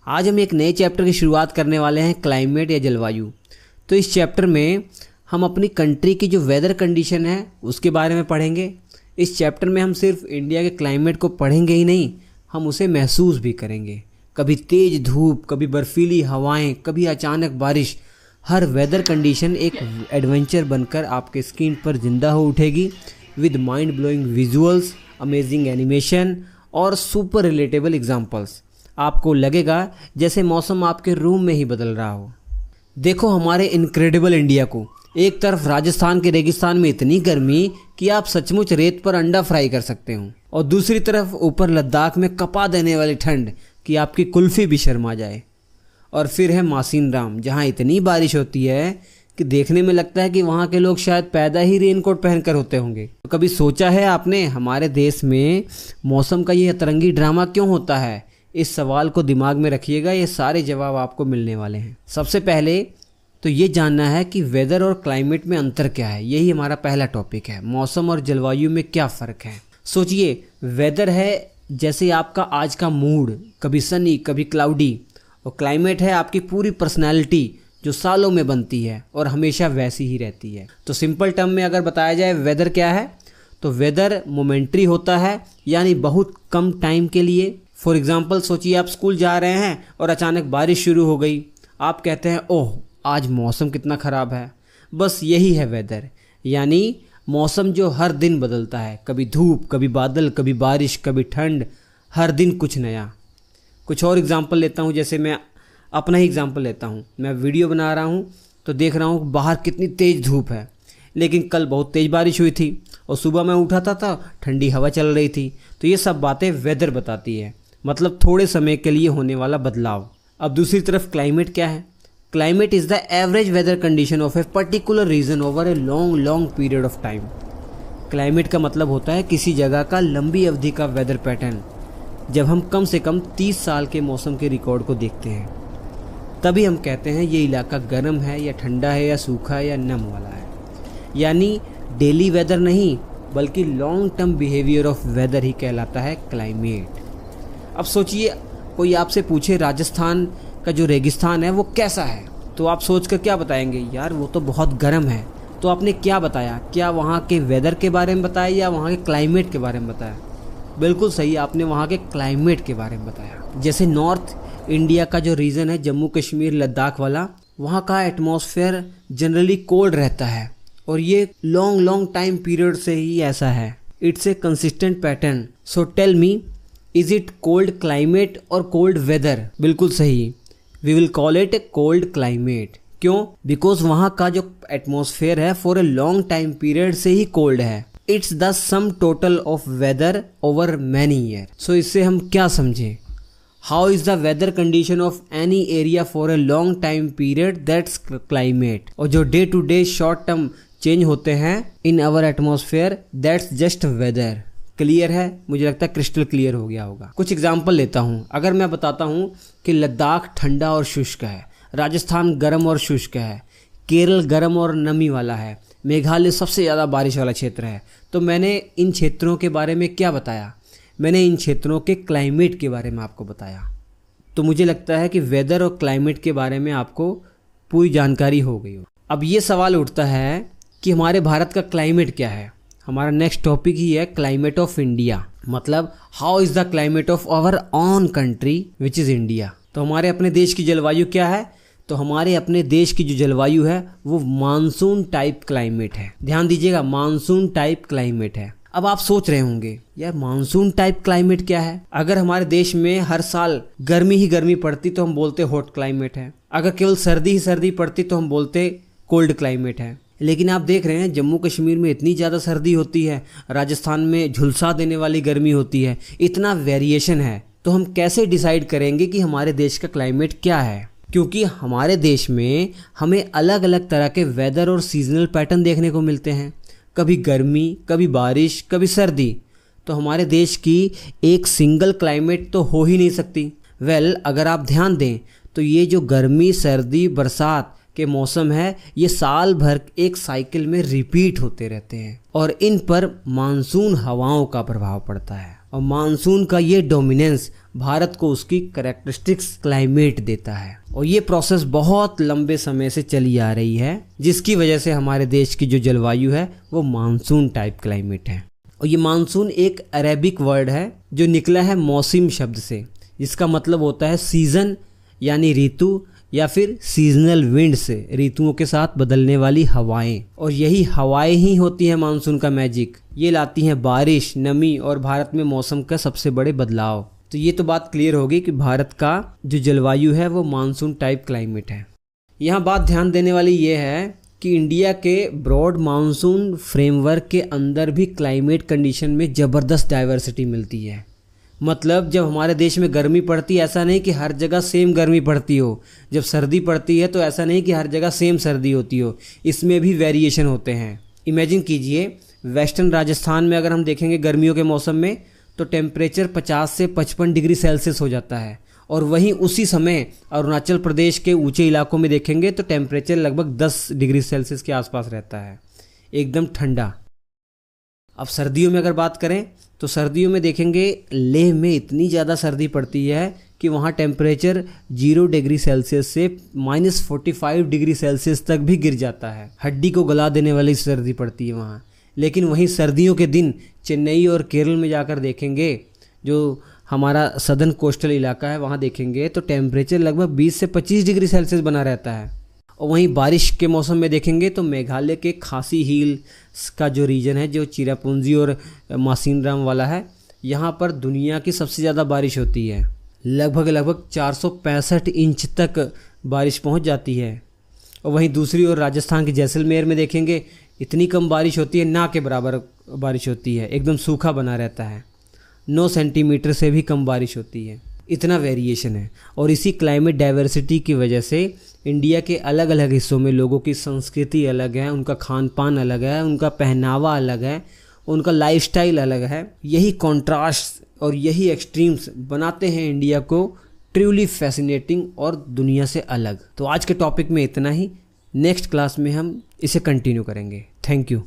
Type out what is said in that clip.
आज हम एक नए चैप्टर की शुरुआत करने वाले हैं, क्लाइमेट या जलवायु। तो इस चैप्टर में हम अपनी कंट्री की जो वेदर कंडीशन है उसके बारे में पढ़ेंगे। इस चैप्टर में हम सिर्फ इंडिया के क्लाइमेट को पढ़ेंगे ही नहीं, हम उसे महसूस भी करेंगे। कभी तेज़ धूप, कभी बर्फीली हवाएं, कभी अचानक बारिश। हर वेदर कंडीशन एक एडवेंचर बनकर आपके स्क्रीन पर जिंदा हो उठेगी with mind blowing visuals, amazing animation और सुपर रिलेटेबल एग्जाम्पल्स। आपको लगेगा जैसे मौसम आपके रूम में ही बदल रहा हो। देखो हमारे इनक्रेडिबल इंडिया को, एक तरफ राजस्थान के रेगिस्तान में इतनी गर्मी कि आप सचमुच रेत पर अंडा फ्राई कर सकते हो, और दूसरी तरफ ऊपर लद्दाख में कपा देने वाली ठंड कि आपकी कुल्फ़ी भी शर्मा जाए। और फिर है मासीन राम, जहाँ इतनी बारिश होती है कि देखने में लगता है कि वहाँ के लोग शायद पैदा ही रेनकोट पहनकर होते होंगे। तो कभी सोचा है आपने हमारे देश में मौसम का ये अतरंगी ड्रामा क्यों होता है? इस सवाल को दिमाग में रखिएगा, ये सारे जवाब आपको मिलने वाले हैं। सबसे पहले तो ये जानना है कि वेदर और क्लाइमेट में अंतर क्या है। यही हमारा पहला टॉपिक है, मौसम और जलवायु में क्या फ़र्क है। सोचिए, वेदर है जैसे आपका आज का मूड, कभी सनी कभी क्लाउडी, और क्लाइमेट है आपकी पूरी पर्सनैलिटी जो सालों में बनती है और हमेशा वैसी ही रहती है। तो सिंपल टर्म में अगर बताया जाए वेदर क्या है, तो वेदर मोमेंट्री होता है, यानी बहुत कम टाइम के लिए। फॉर एग्जाम्पल सोचिए, आप स्कूल जा रहे हैं और अचानक बारिश शुरू हो गई। आप कहते हैं ओह आज मौसम कितना ख़राब है। बस यही है वेदर, यानी मौसम जो हर दिन बदलता है, कभी धूप कभी बादल, कभी बारिश कभी ठंड, हर दिन कुछ नया। कुछ और एग्जाम्पल लेता हूँ, जैसे मैं अपना ही एग्जाम्पल लेता हूँ। मैं वीडियो बना रहा हूँ तो देख रहा हूँ बाहर कितनी तेज़ धूप है, लेकिन कल बहुत तेज़ बारिश हुई थी और सुबह मैं उठा था ठंडी हवा चल रही थी। तो ये सब बातें वेदर बताती है, मतलब थोड़े समय के लिए होने वाला बदलाव। अब दूसरी तरफ क्लाइमेट क्या है? Climate is the average weather condition of a particular region over a long period of time. Climate का मतलब होता है किसी जगह का लंबी अवधि का वेदर पैटर्न। जब हम कम से कम 30 साल के मौसम के रिकॉर्ड को देखते हैं, तभी हम कहते हैं ये इलाका गर्म है या ठंडा है या सूखा है या नम वाला है। यानी डेली वेदर नहीं, बल्कि long term behaviour of weather ही कहलाता है क्लाइमेट। अब सोचिए, कोई आपसे पूछे राजस्थान का जो रेगिस्तान है वो कैसा है, तो आप सोचकर क्या बताएंगे? यार वो तो बहुत गर्म है। तो आपने क्या बताया? क्या वहाँ के वेदर के बारे में बताया या वहाँ के क्लाइमेट के बारे में बताया? बिल्कुल सही, आपने वहाँ के क्लाइमेट के बारे में बताया। जैसे नॉर्थ इंडिया का जो रीजन है, जम्मू कश्मीर लद्दाख वाला, वहाँ का एटमॉस्फेयर जनरली कोल्ड रहता है, और ये लॉन्ग टाइम पीरियड से ही ऐसा है। It's a consistent pattern. So tell me, is it cold climate और कोल्ड वेदर? बिल्कुल सही, we will call it a cold climate. क्यों? बिकॉज वहाँ का जो एटमॉस्फेयर है for a long time period से ही कोल्ड है। It's the sum total of weather over many year. So इससे हम क्या समझें? How is the weather condition of any area for a long time period, that's climate. और जो day to day short term change होते हैं in our atmosphere, that's just weather. Clear है? मुझे लगता है क्रिस्टल क्लियर हो गया होगा। कुछ एग्जाम्पल लेता हूँ। अगर मैं बताता हूँ कि लद्दाख ठंडा और शुष्क है, राजस्थान गर्म और शुष्क है, केरल गर्म और नमी वाला है, मेघालय सबसे ज़्यादा बारिश वाला क्षेत्र है, तो मैंने इन क्षेत्रों के बारे में क्या बताया? मैंने इन क्षेत्रों के क्लाइमेट के बारे में आपको बताया। तो मुझे लगता है कि वेदर और क्लाइमेट के बारे में आपको पूरी जानकारी हो गई हो। अब ये सवाल उठता है कि हमारे भारत का क्लाइमेट क्या है। हमारा नेक्स्ट टॉपिक ही है क्लाइमेट ऑफ इंडिया, मतलब how is the climate of our own country which is India. तो हमारे अपने देश की जलवायु क्या है? तो हमारे अपने देश की जो जलवायु है वो मानसून टाइप क्लाइमेट है। ध्यान दीजिएगा, मानसून टाइप क्लाइमेट है। अब आप सोच रहे होंगे यार मानसून टाइप क्लाइमेट क्या है? अगर हमारे देश में हर साल गर्मी ही गर्मी पड़ती तो हम बोलते हॉट क्लाइमेट है, अगर केवल सर्दी ही सर्दी पड़ती तो हम बोलते कोल्ड क्लाइमेट है। लेकिन आप देख रहे हैं जम्मू कश्मीर में इतनी ज़्यादा सर्दी होती है, राजस्थान में झुलसा देने वाली गर्मी होती है, इतना वेरिएशन है। तो हम कैसे डिसाइड करेंगे कि हमारे देश का क्लाइमेट क्या है? क्योंकि हमारे देश में हमें अलग अलग तरह के वेदर और सीजनल पैटर्न देखने को मिलते हैं, कभी गर्मी कभी बारिश कभी सर्दी। तो हमारे देश की एक सिंगल क्लाइमेट तो हो ही नहीं सकती। अगर आप ध्यान दें तो ये जो गर्मी सर्दी बरसात के मौसम है, ये साल भर एक साइकिल में रिपीट होते रहते हैं और इन पर मानसून हवाओं का प्रभाव पड़ता है। और मानसून का ये डोमिनेंस भारत को उसकी कैरेक्टरिस्टिक्स क्लाइमेट देता है। और ये प्रोसेस बहुत लंबे समय से चली आ रही है, जिसकी वजह से हमारे देश की जो जलवायु है वो मानसून टाइप क्लाइमेट है। और ये मानसून एक अरेबिक वर्ड है जो निकला है मौसम शब्द से, जिसका मतलब होता है सीज़न यानी ऋतु, या फिर सीजनल विंड से ऋतुओं के साथ बदलने वाली हवाएं। और यही हवाएं ही होती हैं मानसून का मैजिक। ये लाती हैं बारिश, नमी और भारत में मौसम का सबसे बड़े बदलाव। तो ये तो बात क्लियर होगी कि भारत का जो जलवायु है वो मानसून टाइप क्लाइमेट है। यहाँ बात ध्यान देने वाली ये है कि इंडिया के ब्रॉड मानसून फ्रेमवर्क के अंदर भी क्लाइमेट कंडीशन में ज़बरदस्त डाइवर्सिटी मिलती है। मतलब जब हमारे देश में गर्मी पड़ती है, ऐसा नहीं कि हर जगह सेम गर्मी पड़ती हो। जब सर्दी पड़ती है तो ऐसा नहीं कि हर जगह सेम सर्दी होती हो, इसमें भी वेरिएशन होते हैं। इमेजिन कीजिए, वेस्टर्न राजस्थान में अगर हम देखेंगे गर्मियों के मौसम में तो टेम्परेचर 50 से 55 डिग्री सेल्सियस हो जाता है। और वहीं उसी समय अरुणाचल प्रदेश के ऊंचे इलाकों में देखेंगे तो टेम्परेचर लगभग 10 डिग्री सेल्सियस के आसपास रहता है, एकदम ठंडा। अब सर्दियों में अगर बात करें तो सर्दियों में देखेंगे लेह में इतनी ज़्यादा सर्दी पड़ती है कि वहाँ टेम्परेचर 0 डिग्री सेल्सियस से -45 डिग्री सेल्सियस तक भी गिर जाता है। हड्डी को गला देने वाली सर्दी पड़ती है वहाँ। लेकिन वहीं सर्दियों के दिन चेन्नई और केरल में जाकर देखेंगे, जो हमारा सदर्न कोस्टल इलाका है, वहाँ देखेंगे तो टेम्परेचर लगभग 20 से 25 डिग्री सेल्सियस बना रहता है। और वहीं बारिश के मौसम में देखेंगे तो मेघालय के खासी हिल्स का जो रीजन है, जो चिरापुंजी और मासिनराम वाला है, यहाँ पर दुनिया की सबसे ज़्यादा बारिश होती है। लगभग 465 इंच तक बारिश पहुँच जाती है। और वहीं दूसरी ओर राजस्थान के जैसलमेर में देखेंगे इतनी कम बारिश होती है, ना के बराबर बारिश होती है, एकदम सूखा बना रहता है। 9 सेंटीमीटर से भी कम बारिश होती है। इतना वेरिएशन है। और इसी क्लाइमेट डाइवर्सिटी की वजह से इंडिया के अलग अलग हिस्सों में लोगों की संस्कृति अलग है, उनका खान पान अलग है, उनका पहनावा अलग है, उनका लाइफस्टाइल अलग है। यही कॉन्ट्रास्ट और यही एक्सट्रीम्स बनाते हैं इंडिया को ट्रूली फैसिनेटिंग और दुनिया से अलग। तो आज के टॉपिक में इतना ही। नेक्स्ट क्लास में हम इसे कंटिन्यू करेंगे। Thank you.